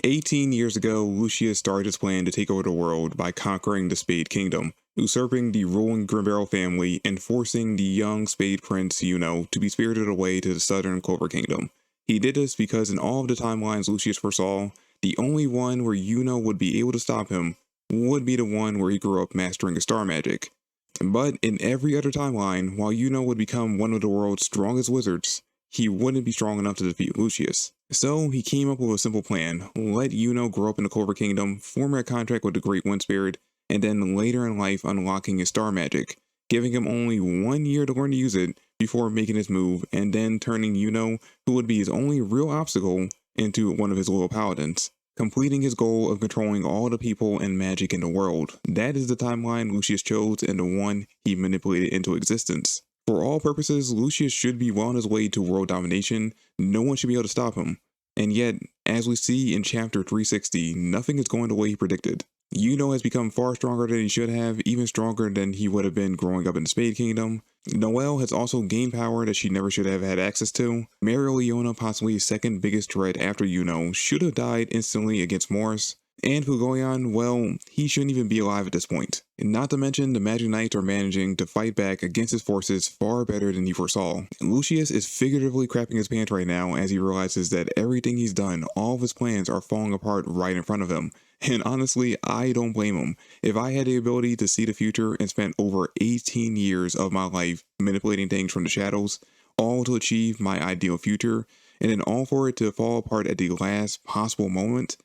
18 years ago, Lucius started his plan to take over the world by conquering the Spade Kingdom, usurping the ruling Grimbarrel family and forcing the young Spade Prince, to be spirited away to the southern Clover Kingdom. He did this because in all of the timelines Lucius foresaw, the only one where would be able to stop him would be the one where he grew up mastering his star magic. But in every other timeline, while would become one of the world's strongest wizards, he wouldn't be strong enough to defeat Lucius. So he came up with a simple plan: let grow up in the Clover Kingdom, form a contract with the Great Wind Spirit, and then later in life unlocking his star magic, giving him only 1 year to learn to use it before making his move, and then turning who would be his only real obstacle, into one of his loyal paladins, completing his goal of controlling all the people and magic in the world. That is the timeline Lucius chose and the one he manipulated into existence. For all purposes, Lucius should be well on his way to world domination. No one should be able to stop him. And yet, as we see in chapter 360, nothing is going the way he predicted. Has become far stronger than he should have, even stronger than he would have been growing up in the Spade Kingdom. Noelle has also gained power that she never should have had access to. Mereoleona, possibly his second biggest threat after should have died instantly against Morris. And Fugoyan, well, he shouldn't even be alive at this point. Not to mention, the Magic Knights are managing to fight back against his forces far better than he foresaw. Lucius is figuratively crapping his pants right now as he realizes that everything he's done, all of his plans are falling apart right in front of him. And honestly, I don't blame him. If I had the ability to see the future and spent over 18 years of my life manipulating things from the shadows, all to achieve my ideal future, and then all for it to fall apart at the last possible moment,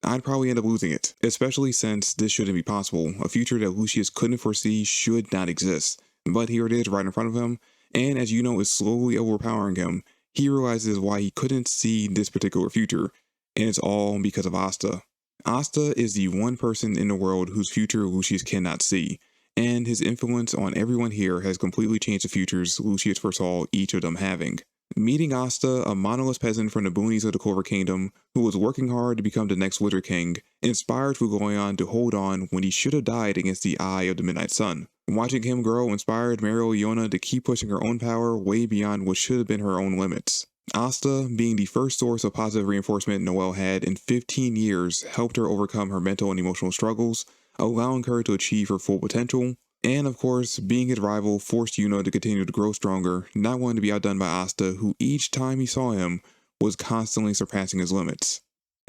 I'd probably end up losing it, especially since this shouldn't be possible. A future that Lucius couldn't foresee should not exist. But here it is right in front of him, and as is slowly overpowering him, he realizes why he couldn't see this particular future, and it's all because of Asta. Asta is the one person in the world whose future Lucius cannot see, and his influence on everyone here has completely changed the futures Lucius foresaw each of them having. Meeting Asta, a monolith peasant from the boonies of the Clover Kingdom, who was working hard to become the next Wizard King, inspired Fugoyan to hold on when he should have died against the eye of the Midnight Sun. Watching him grow inspired Mereoleona to keep pushing her own power way beyond what should have been her own limits. Asta, being the first source of positive reinforcement Noelle had in 15 years, helped her overcome her mental and emotional struggles, allowing her to achieve her full potential. And of course, being his rival forced to continue to grow stronger, not wanting to be outdone by Asta, who each time he saw him was constantly surpassing his limits.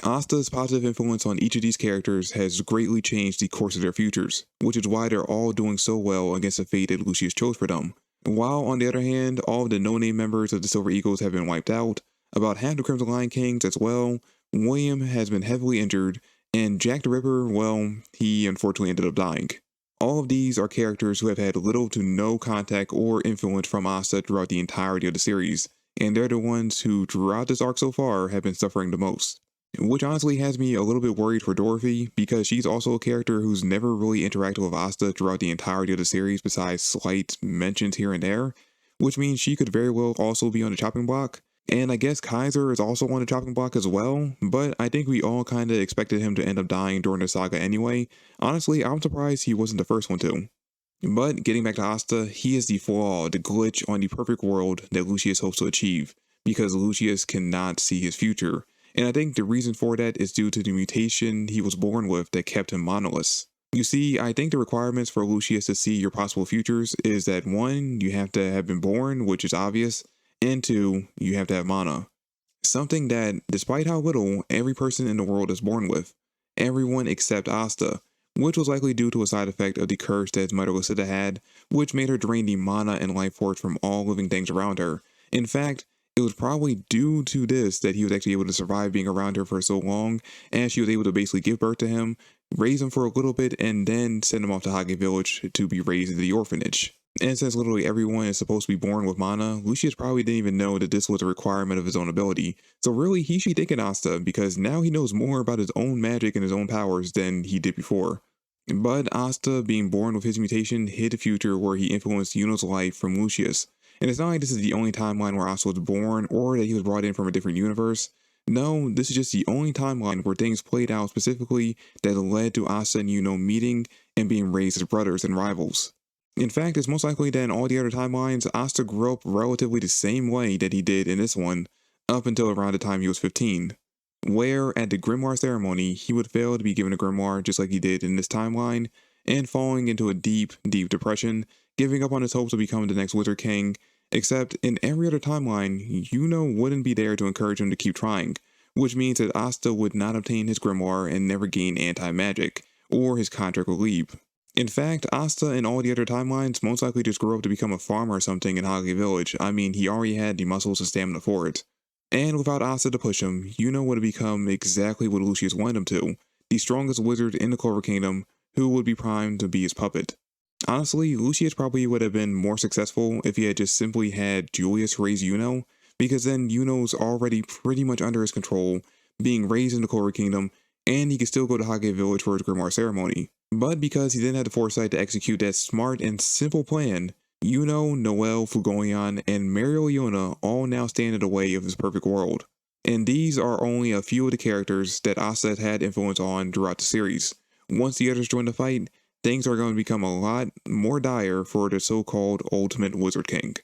Asta's positive influence on each of these characters has greatly changed the course of their futures, which is why they're all doing so well against the fate that Lucius chose for them. While on the other hand, all of the no-name members of the Silver Eagles have been wiped out, about half the Crimson Lion Kings as well, William has been heavily injured, and Jack the Ripper, well, he unfortunately ended up dying. All of these are characters who have had little to no contact or influence from Asta throughout the entirety of the series, and they're the ones who, throughout this arc so far, have been suffering the most. Which honestly has me a little bit worried for Dorothy, because she's also a character who's never really interacted with Asta throughout the entirety of the series besides slight mentions here and there, which means she could very well also be on the chopping block. And I guess Kaiser is also on the chopping block as well, but I think we all kinda expected him to end up dying during the saga anyway. Honestly, I'm surprised he wasn't the first one to. But getting back to Asta, he is the flaw, the glitch on the perfect world that Lucius hopes to achieve, because Lucius cannot see his future. And I think the reason for that is due to the mutation he was born with that kept him monolith. You see, I think the requirements for Lucius to see your possible futures is that 1, you have to have been born, which is obvious, and 2, you have to have mana. Something that, despite how little, every person in the world is born with. Everyone except Asta, which was likely due to a side effect of the curse that his mother Lucida had, which made her drain the mana and life force from all living things around her. In fact, it was probably due to this that he was actually able to survive being around her for so long, and she was able to basically give birth to him, raise him for a little bit, and then send him off to Hage Village to be raised in the orphanage. And since literally everyone is supposed to be born with mana, Lucius probably didn't even know that this was a requirement of his own ability. So really, he should be thanking Asta, because now he knows more about his own magic and his own powers than he did before. But Asta, being born with his mutation, hid a future where he influenced Yuno's life from Lucius. And it's not like this is the only timeline where Asta was born, or that he was brought in from a different universe. No, this is just the only timeline where things played out specifically that led to Asta and Yuno meeting and being raised as brothers and rivals. In fact, it's most likely that in all the other timelines, Asta grew up relatively the same way that he did in this one, up until around the time he was 15. where at the Grimoire ceremony, he would fail to be given a Grimoire just like he did in this timeline, and falling into a deep, deep depression, giving up on his hopes of becoming the next Wizard King, except in every other timeline, Yuno wouldn't be there to encourage him to keep trying, which means that Asta would not obtain his Grimoire and never gain anti-magic, or his contract would leave. In fact, Asta in all the other timelines most likely just grew up to become a farmer or something in Hage Village. I mean, he already had the muscles and stamina for it. And without Asta to push him, Yuno would have become exactly what Lucius wanted him to, the strongest wizard in the Clover Kingdom, who would be primed to be his puppet. Honestly, Lucius probably would have been more successful if he had just simply had Julius raise Yuno, because then Yuno's already pretty much under his control, being raised in the Clover Kingdom, and he could still go to Hage Village for his Grimoire ceremony. But because he didn't have the foresight to execute that smart and simple plan, Yuno, Noel, Fugoyan, and Mereoleona all now stand in the way of his perfect world. And these are only a few of the characters that Asta had influence on throughout the series. Once the others join the fight, things are going to become a lot more dire for the so-called Ultimate Wizard King.